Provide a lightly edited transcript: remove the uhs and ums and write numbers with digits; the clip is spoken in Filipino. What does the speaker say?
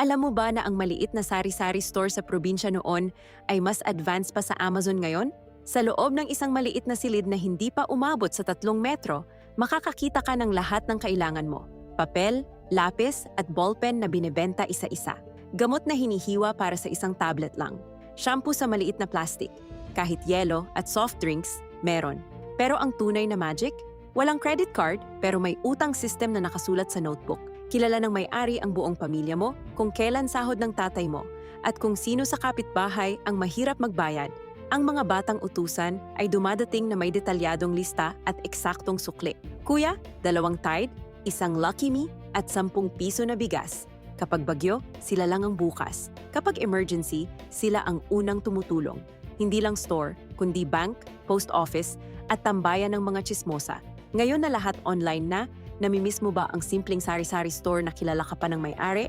Alam mo ba na ang maliit na sari-sari store sa probinsya noon ay mas advanced pa sa Amazon ngayon? Sa loob ng isang maliit na silid na hindi pa umabot sa 3 metro, makakakita ka ng lahat ng kailangan mo. Papel, lapis at ballpen na binebenta isa-isa. Gamot na hinihiwa para sa isang tablet lang. Shampoo sa maliit na plastic. Kahit yelo at soft drinks, meron. Pero ang tunay na magic? Walang credit card pero may utang system na nakasulat sa notebook. Kilala ng may-ari ang buong pamilya mo, kung kailan sahod ng tatay mo, at kung sino sa kapitbahay ang mahirap magbayad. Ang mga batang utusan ay dumadating na may detalyadong lista at eksaktong sukli. Kuya, 2 Tide, 1 Lucky Me, at 10 piso na bigas. Kapag bagyo, sila lang ang bukas. Kapag emergency, sila ang unang tumutulong. Hindi lang store, kundi bank, post office, at tambayan ng mga tsismosa. Ngayon na lahat online na, namimiss mo ba ang simpleng sari-sari store na kilala ka pa ng may-ari?